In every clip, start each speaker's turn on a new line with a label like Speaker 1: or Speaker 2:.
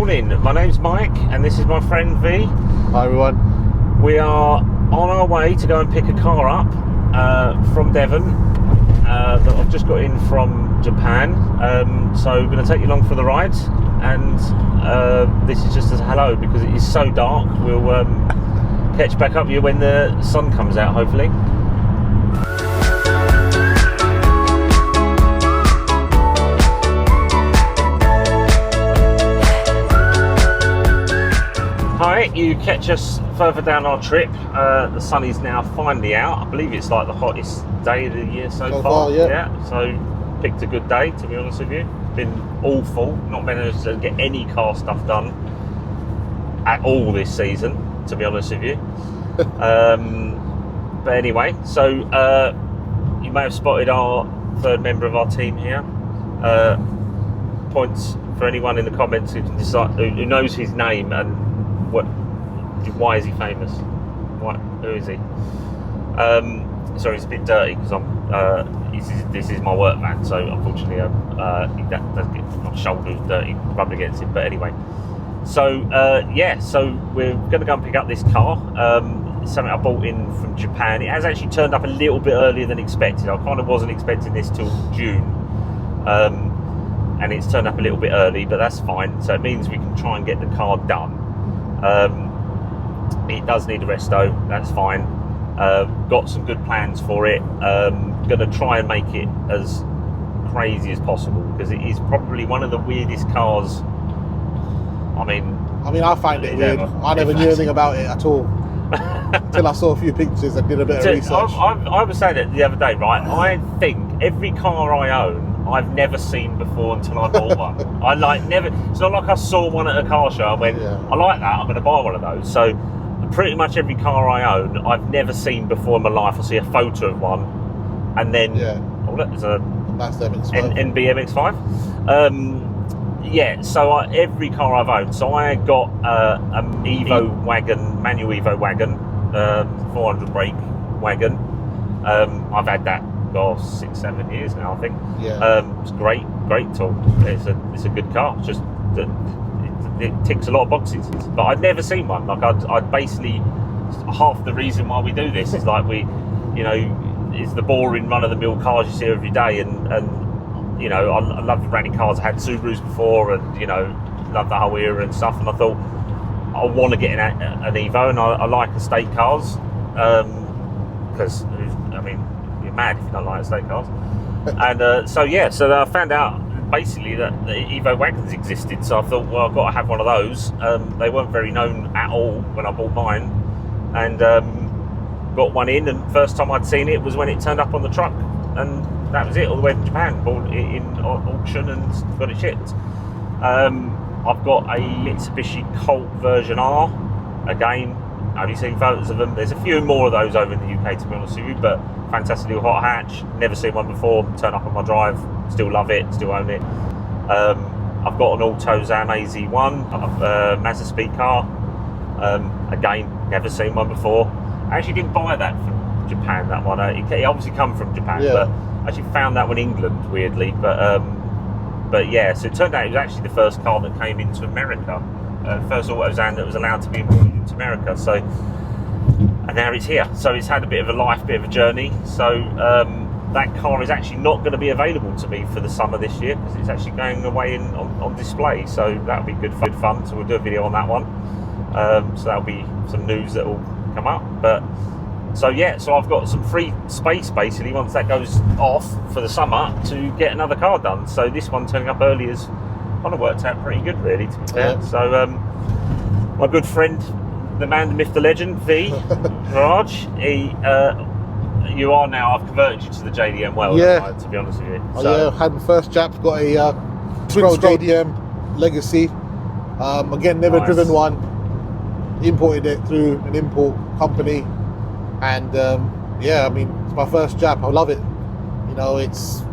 Speaker 1: morning, my name's Mike and this is my friend V.
Speaker 2: Hi everyone.
Speaker 1: We are on our way to go and pick a car up from Devon that I've just got in from Japan. So I'm going to take you along for the ride, and this is just as hello because it is so dark. We'll catch back up with you when the sun comes out, hopefully. Hi, you catch us further down our trip. The sun is now finally out. I believe it's like the hottest day of the year so far. Yeah, so picked a good day, to be honest with you. Been awful, not managed to get any car stuff done at all this season, to be honest with you. But anyway, so you may have spotted our third member of our team here. Points for anyone in the comments who can decide, who knows his name and why is he famous? Who is he? Sorry, it's a bit dirty because this is my work van, so unfortunately that does get my shoulders dirty, rubbed against it. But anyway, so so we're going to go and pick up this car. It's something I bought in from Japan. It has actually turned up a little bit earlier than expected. I kind of wasn't expecting this till June, and it's turned up a little bit early, but that's fine. So it means we can try and get the car done. It does need a resto, that's fine. Got some good plans for it. Gonna try and make it as crazy as possible because it is probably one of the weirdest cars. I mean I find it weird.
Speaker 2: I never knew anything about it at all till I saw a few pictures and did a bit of research.
Speaker 1: I was saying it the other day, right? I think every car I own I've never seen before until I bought one. It's not like I saw one at a car show and went, I like that, I'm going to buy one of those. So pretty much every car I own I've never seen before in my life. I see a photo of one and then oh look, there's a NBMX5. So every car I've owned. So I got an Evo wagon, manual Evo wagon, 400 brake wagon. I've had that 6-7 years now, I think. It's great tool. It's a good car. It's just that it ticks a lot of boxes. But I'd never seen one. Like I'd basically, half the reason why we do this is like it's the boring run-of-the-mill cars you see every day, and I love the rally cars. I had Subarus before, and love the whole era and stuff. And I thought I want to get an Evo, and I like estate cars because you're mad if you don't like estate cars. And so I found out basically that the Evo wagons existed, so I thought, well, I've got to have one of those. They weren't very known at all when I bought mine, and got one in, and first time I'd seen it was when it turned up on the truck, and that was it, all the way from Japan. Bought it in auction and got it shipped. I've got a Mitsubishi Colt version R. Again, have you seen photos of them? There's a few more of those over in the UK, to be honest with you, but fantastic little hot hatch. Never seen one before. Turn up on my drive. Still love it. Still own it. I've got an AutoZan AZ1, a Mazda Speed car. Again, never seen one before. I actually didn't buy that from Japan. That one. It obviously come from Japan, but I actually found that one in England, weirdly. But yeah, so it turned out it was actually the first car that came into America. First AutoZan that was allowed to be imported into America. So, and now it's here. So it's had a bit of a life, bit of a journey. So that car is actually not going to be available to me for the summer this year because it's actually going away on display. So that'll be good fun. So we'll do a video on that one. So that'll be some news that will come up. But so I've got some free space basically once that goes off for the summer to get another car done. So this one turning up early has kind of worked out pretty good, really, to be fair. So my good friend, the man, the myth, the legend, V, Raj, you are now, I've converted you to the JDM world, to be honest with you.
Speaker 2: So, had my first Jap, got a twin JDM Legacy. Again, never driven one. Imported it through an import company, and it's my first Jap. I love it. It's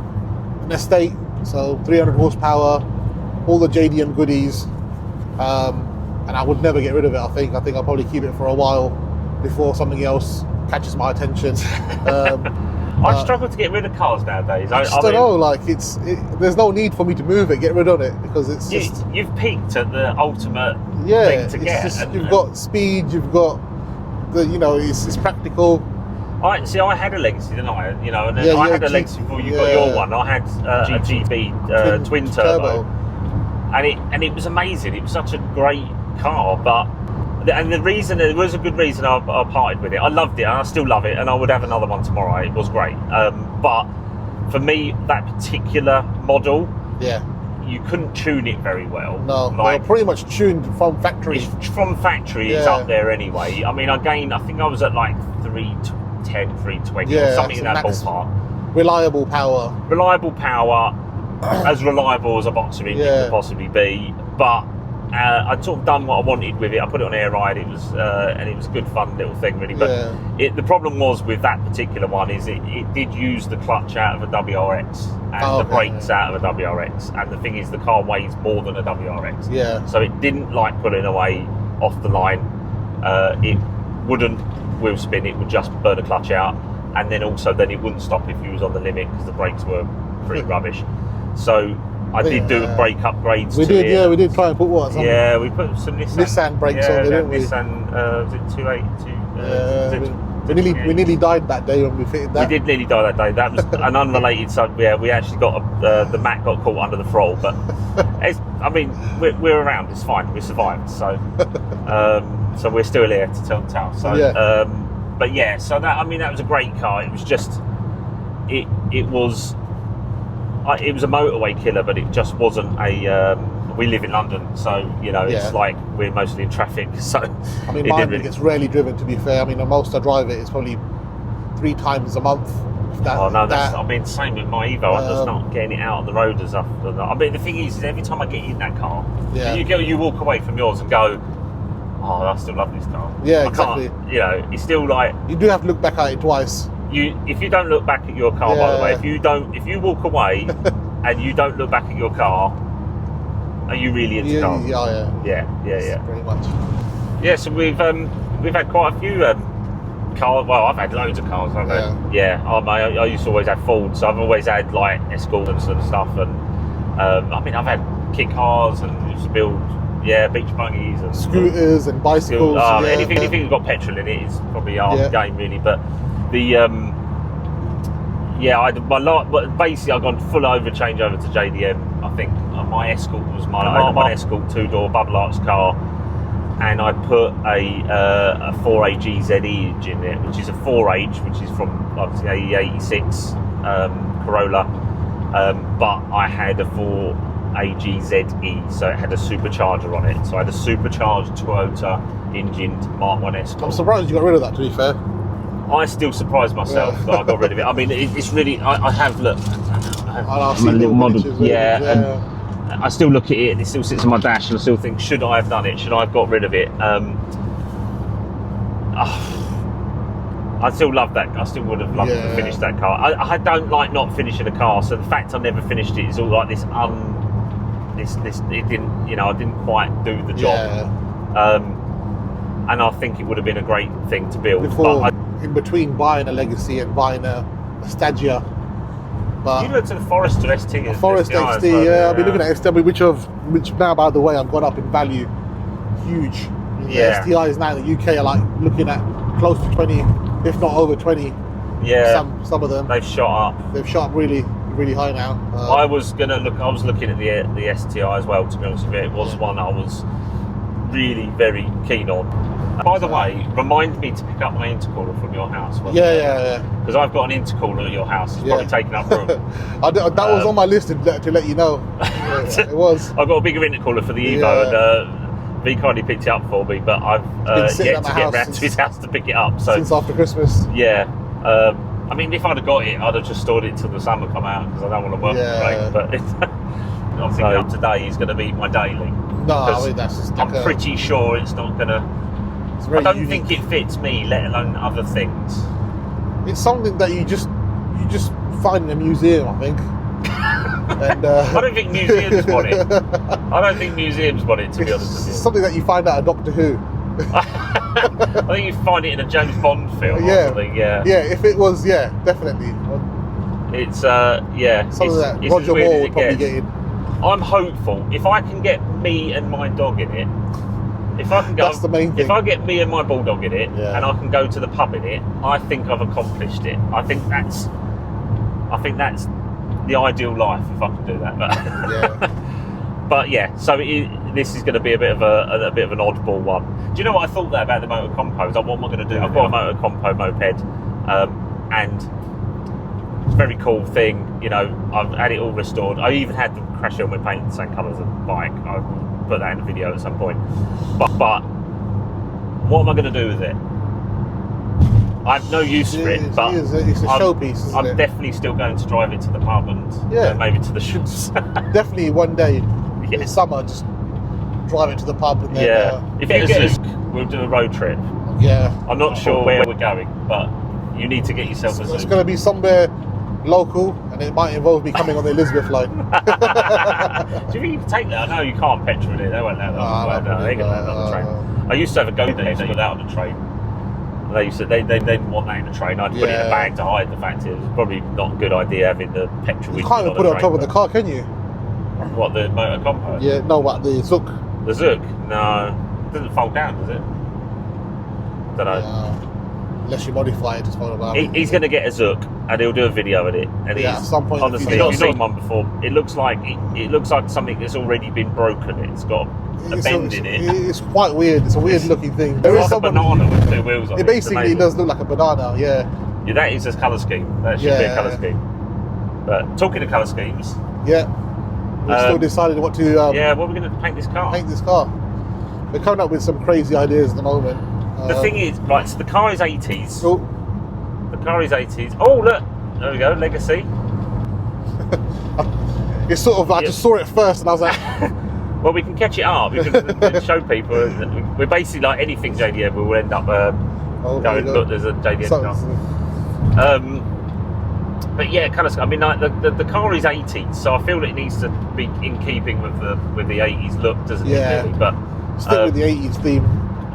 Speaker 2: an estate, so 300 horsepower, all the JDM goodies, and I would never get rid of it. I think I'll probably keep it for a while before something else catches my attention.
Speaker 1: I struggle to get rid of cars nowadays.
Speaker 2: I just don't know. Like there's no need for me to move it, get rid of it, because it's just
Speaker 1: you've peaked at the ultimate thing to get.
Speaker 2: You've got speed. You've got it's practical.
Speaker 1: I had a Legacy, didn't I? And then I had a Legacy before you got your one. I had a GB twin turbo, and it was amazing. It was such a great car, and there was a good reason I parted with it. I loved it, and I still love it, and I would have another one tomorrow. It was great, but for me, that particular model, you couldn't tune it very well.
Speaker 2: No, pretty much tuned from factory.
Speaker 1: From factory, it's up there anyway. I mean, I think I was at like 310, 320, or something in that ballpark.
Speaker 2: Reliable power,
Speaker 1: as reliable as a boxer engine could possibly be, but. I'd sort of done what I wanted with it. I put it on air ride. It was a good fun little thing, really. But the problem was with that particular one is it did use the clutch out of a WRX and the brakes out of a WRX. And the thing is, the car weighs more than a WRX.
Speaker 2: Yeah.
Speaker 1: So it didn't like pulling away off the line. It wouldn't wheel spin. It would just burn the clutch out, and then it wouldn't stop if you was on the limit because the brakes were pretty rubbish. So. I did do brake upgrades. We
Speaker 2: did try and put what?
Speaker 1: Yeah, we put some Nissan
Speaker 2: brakes on there, didn't we?
Speaker 1: Nissan, was it 282?
Speaker 2: We nearly died that day when we fitted that.
Speaker 1: We did nearly die that day. That was an unrelated. So we actually got the mat got caught under the throttle, but we're around. It's fine. We survived. So so we're still here to tell the tale. So so that was a great car. It was just it was a motorway killer, but it just wasn't a. We live in London, so it's like we're mostly in traffic. So
Speaker 2: mine gets rarely driven. To be fair, the most I drive it is probably 3 times a month.
Speaker 1: Same with my Evo. I'm just not getting it out on the road as often. The thing is every time I get in that car, you walk away from yours and go, oh, I still love this car.
Speaker 2: Yeah, exactly.
Speaker 1: It's still like
Speaker 2: you do have to look back at it twice.
Speaker 1: If you don't look back at your car, by the way, if you walk away and you don't look back at your car, are you really into cars? Yeah.
Speaker 2: Pretty much.
Speaker 1: Yeah, so we've had quite a few cars. Well, I've had loads of cars. I used to always have Ford, so I've always had like Escorts and stuff, and I've had kit cars and used to build beach buggies and
Speaker 2: scooters and bicycles.
Speaker 1: Anything that's got petrol in it is probably our game, really. But basically I've gone full change over to JDM. I think my Escort was my Escort 2-door bubble arch car, and I put a 4AG ZE engine in it, which is a 4H, which is from obviously a 86 Corolla, but I had a 4AG ZE, so it had a supercharger on it. So I had a supercharged Toyota engined Mark 1 Escort.
Speaker 2: I'm surprised you got rid of that, to be fair.
Speaker 1: I still surprise myself that I got rid of it. It's really. I have looked. I'm a little model. And I still look at it, and it still sits on my dash, and I still think, should I have done it? Should I have got rid of it? I still love that. I still would have loved to finish that car. I don't like not finishing a car, so the fact I never finished it is all like this. It didn't. I didn't quite do the job. And I think it would have been a great thing to build.
Speaker 2: In between buying a Legacy and buying a Stagia. But
Speaker 1: you looked at the Forester ST.
Speaker 2: Forest XT, I've been looking at ST, which now, by the way, I've gone up in value, huge. The STIs now in the UK are like looking at close to 20, if not over 20.
Speaker 1: Yeah,
Speaker 2: some of them.
Speaker 1: They've shot up.
Speaker 2: They've shot up really, really high now.
Speaker 1: I was looking at the STI as well. To be honest with you, it was one I was really very keen on. By the way, remind me to pick up my intercooler from your house.
Speaker 2: Yeah.
Speaker 1: Because I've got an intercooler at your house. It's probably taking up room.
Speaker 2: That was on my list to let you know. It was.
Speaker 1: I've got a bigger intercooler for the Evo, and V kindly picked it up for me, but I've yet to get round to his house to pick it up. So
Speaker 2: since after Christmas.
Speaker 1: Yeah. If I'd have got it, I'd have just stored it till the summer come out because I don't want to work on the break. But I think today is going to be my daily.
Speaker 2: No, that's just.
Speaker 1: I'm pretty sure it's not going to. I don't think it fits me, let alone other things.
Speaker 2: It's something that you just find in a museum, I think. And,
Speaker 1: I don't think museums want it. To be honest with you.
Speaker 2: It's something that you find out of Doctor Who.
Speaker 1: I think you find it in a James Bond film
Speaker 2: Yeah.
Speaker 1: or something. Yeah.
Speaker 2: Yeah, if it was, yeah, definitely.
Speaker 1: It's yeah.
Speaker 2: Some of that
Speaker 1: it's
Speaker 2: Roger
Speaker 1: as weird
Speaker 2: Moore
Speaker 1: as
Speaker 2: would
Speaker 1: it
Speaker 2: probably
Speaker 1: gets.
Speaker 2: get in.
Speaker 1: I'm hopeful if I can get me and my dog in it. If I can go,
Speaker 2: That's the main thing.
Speaker 1: If I get me and my bulldog in it,
Speaker 2: Yeah.
Speaker 1: and I can go to the pub in it, I think I've accomplished it. I think that's the ideal life if I can do that. But
Speaker 2: Yeah.
Speaker 1: but yeah, so this is going to be a bit of an oddball one. Do you know what I thought there about the motor compos? What am I going to do? I've got a motor compo moped, and very cool thing. You know, I've had it all restored. I even had the crash helmet painted the same colour as the bike. I will put that in the video at some point. But what am I going to do with it? I have no use for it, but
Speaker 2: it's a showpiece.
Speaker 1: I'm definitely still going to drive it to the pub and maybe to the shops.
Speaker 2: Definitely one day
Speaker 1: Yeah.
Speaker 2: in summer, just drive it to the pub and then.
Speaker 1: If it gets, we'll do a road trip.
Speaker 2: Yeah.
Speaker 1: I'm not sure where we're going, but you need to get yourself a Zook.
Speaker 2: It's going to be somewhere local, and it might involve me coming on the Elizabeth line.
Speaker 1: Do you think you can take that? I know you can't petrol it. They won't let that. No, they can let that on the train. I used to have a go there to put that on the train. They used to. They didn't want that in the train. I'd put it in a bag to hide the fact it was probably not a good idea having the petrol.
Speaker 2: You can't even put it on top of the car, can you?
Speaker 1: What, the motor compo?
Speaker 2: Yeah, no, what, the Zook?
Speaker 1: The Zook? No, it doesn't fold down, does it? Don't know.
Speaker 2: Unless you modify it to fold down.
Speaker 1: He's going to get a Zook and he'll do a video of it. And
Speaker 2: at some point.
Speaker 1: Honestly, if you've seen one before, it looks like something that's already been broken. It's got a bend in it.
Speaker 2: It's quite weird. It's a weird looking thing.
Speaker 1: There is a banana with two wheels on it.
Speaker 2: It basically does look like a banana, yeah.
Speaker 1: Yeah, that is a colour scheme. That should be a colour scheme. But talking of colour schemes.
Speaker 2: Yeah. We've still decided what to
Speaker 1: what are we going to paint this car?
Speaker 2: Paint this car. We're coming up with some crazy ideas at the moment.
Speaker 1: The thing is, right, so the car is 80s.
Speaker 2: Oh.
Speaker 1: The car is 80s. Oh, look. There we go, Legacy.
Speaker 2: It's sort of, I just saw it first and I was like...
Speaker 1: Well, we can catch it up. We can show people. We're basically like anything JDM. We'll end up going, look, there's a JDM car. But yeah, kind of. I mean, like the car is 80s, so I feel that it needs to be in keeping with the 80s look, doesn't it? Really? But
Speaker 2: stick with the 80s theme.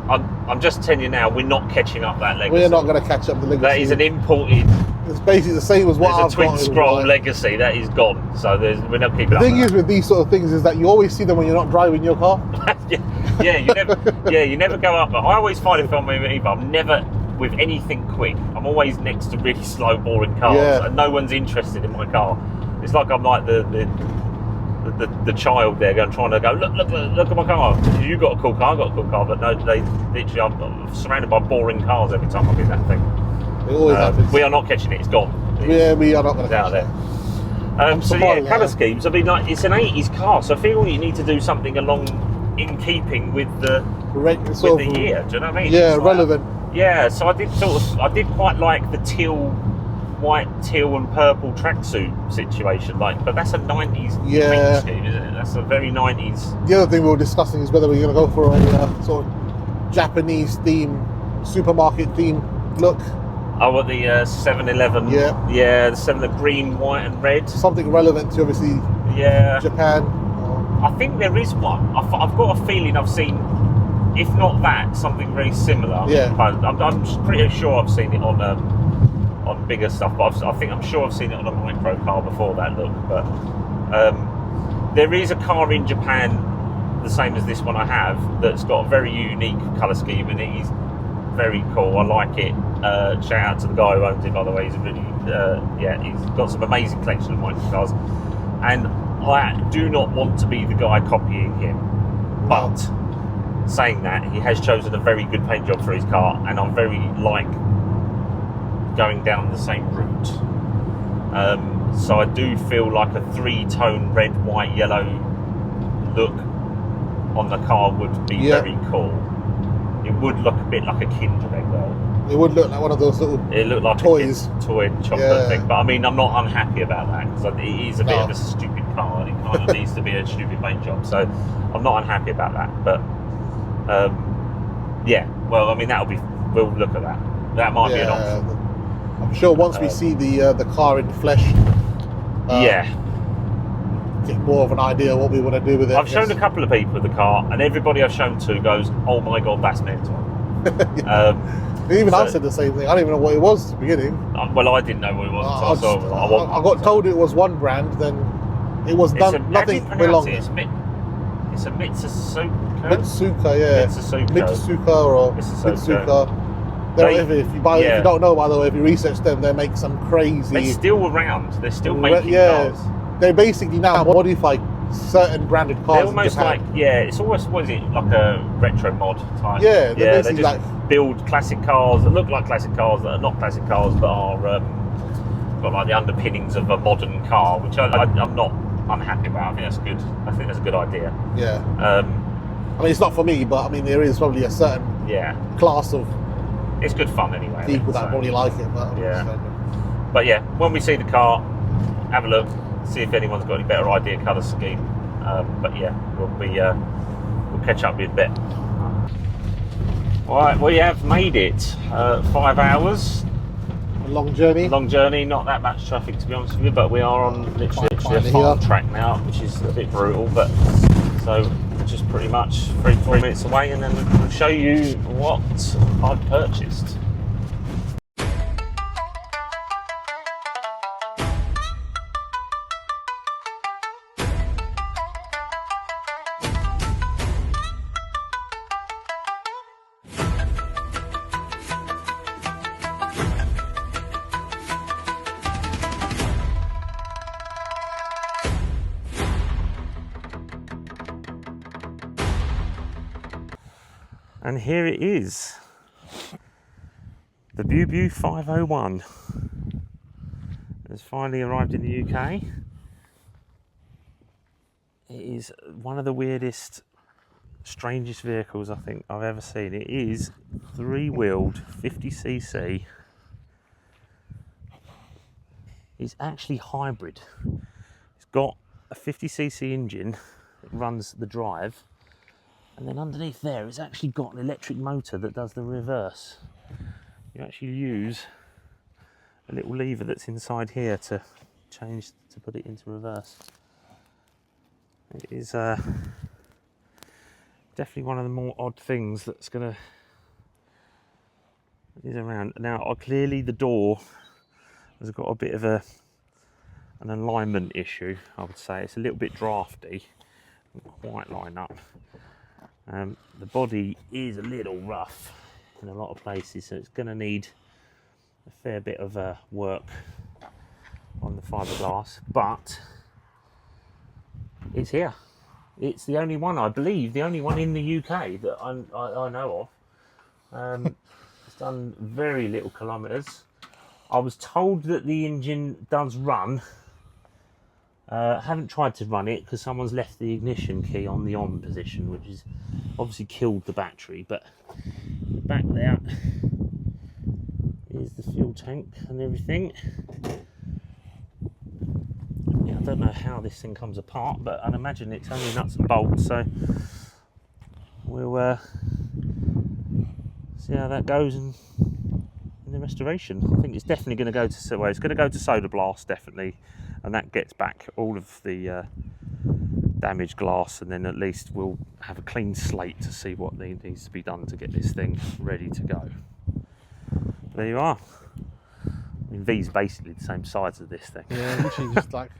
Speaker 1: I'm just telling you now, we're not catching up that Legacy.
Speaker 2: We're not going to catch up the Legacy.
Speaker 1: That is an imported.
Speaker 2: It's basically the same as what I've got.
Speaker 1: There's a twin scroll Legacy that is gone, so we're not keeping up.
Speaker 2: The thing is with these sort of things is that you always see them when you're not driving your car.
Speaker 1: you never go up. But I always find if I'm with Eva, I'm never with anything quick. I'm always next to really slow, boring cars, and no one's interested in my car. It's like I'm like the child there trying to go look at my car. You got a cool car, I got a cool car, but no, they literally I'm surrounded by boring cars every time I'm in that thing.
Speaker 2: It always happens.
Speaker 1: We are not catching it. It's gone.
Speaker 2: We are not going to catch
Speaker 1: it. So yeah, colour schemes. I mean, like it's an 80s car, so I feel you need to do something in keeping with the year. Do you know what I mean?
Speaker 2: Yeah, relevant.
Speaker 1: Yeah, so I did quite like the white, teal, and purple tracksuit situation. But that's a 90s paint scheme, isn't it? That's a very 90s.
Speaker 2: The other thing we were discussing is whether we're going to go for a sort of Japanese theme, supermarket theme look.
Speaker 1: Oh, what the 7-Eleven? Yeah, the green, white, and red. Something
Speaker 2: relevant to obviously Japan.
Speaker 1: I think there is one. I've got a feeling I've seen, if not that, something very similar.
Speaker 2: Yeah.
Speaker 1: I'm pretty sure I've seen it on bigger stuff, but I'm sure I've seen it on a micro car before that look. But there is a car in Japan, the same as this one I have, that's got a very unique colour scheme, and it is very cool. I like it. Shout out to the guy who owns it, by the way. He's a really he's got some amazing collection of micro cars, and I do not want to be the guy copying him, but saying that, he has chosen a very good paint job for his car, and I'm very going down the same route. So I do feel like a 3-tone red, white, yellow look on the car would be very cool. It would look a bit like a Kinder Egg though.
Speaker 2: It would look like one of those little
Speaker 1: It looked like
Speaker 2: toys.
Speaker 1: A toy chocolate thing. But I mean, I'm not unhappy about that, because it is a bit of a stupid car, and it kind of needs to be a stupid paint job. So I'm not unhappy about that. But well, I mean, we'll look at that. That might be an option.
Speaker 2: I'm sure once we see the car in flesh, get more of an idea of what we want to do with it.
Speaker 1: I've shown a couple of people the car, and everybody I've shown to goes, "Oh my god, that's mental."
Speaker 2: Even I said the same thing. I didn't even know what it was at the beginning.
Speaker 1: Well, I didn't know what it was.
Speaker 2: I got told it was one brand, then it was nothing belonging.
Speaker 1: It's a Mitsusuka.
Speaker 2: Mitsusuka, yeah. Mitsusuka or Mitsusuka. If you don't know, by the way, if you research them, they make some crazy.
Speaker 1: They're still around. They're still making cars.
Speaker 2: They basically now modify certain branded cars.
Speaker 1: They're almost like it's almost like a retro mod type.
Speaker 2: Yeah,
Speaker 1: they just build classic cars that look like classic cars that are not classic cars, but are got like the underpinnings of a modern car, which I'm not unhappy about. I think that's good. I think that's a good idea.
Speaker 2: Yeah. I mean, it's not for me, but I mean, there is probably a certain class of.
Speaker 1: It's good fun anyway.
Speaker 2: People that probably like it, but
Speaker 1: But yeah, when we see the car, have a look, see if anyone's got any better idea colour scheme. But yeah, we'll catch up with you a bit. Right, we have made it. 5 hours.
Speaker 2: A long journey.
Speaker 1: Not that much traffic to be honest with you, but we are on literally a farm track now, which is a bit brutal. But so just pretty much 3 minutes away, and then we'll show you what I've purchased. And here it is, the BUBU501 has finally arrived in the UK. It is one of the weirdest, strangest vehicles I think I've ever seen. It is 3-wheeled, 50cc. It's actually hybrid. It's got a 50cc engine that runs the drive. And then underneath there, it's actually got an electric motor that does the reverse. You actually use a little lever that's inside here to put it into reverse. It is definitely one of the more odd things that is around. Now, clearly the door has got a bit of an alignment issue, I would say. It's a little bit drafty, doesn't quite line up. The body is a little rough in a lot of places, so it's going to need a fair bit of work on the fiberglass, but it's here. It's the only one, I believe, the only one in the UK that I know of. It's done very little kilometres. I was told that the engine does run. Haven't tried to run it because someone's left the ignition key on the on position, which has obviously killed the battery. But back there is the fuel tank and everything. Yeah, I don't know how this thing comes apart, but I'd imagine it's only nuts and bolts. So we'll see how that goes in the restoration. I think it's definitely going to go to it's going to go to Soda Blast, definitely. And that gets back all of the damaged glass, and then at least we'll have a clean slate to see what needs to be done to get this thing ready to go. There you are. I mean, V's basically the same size as this thing.
Speaker 2: Yeah, literally just like...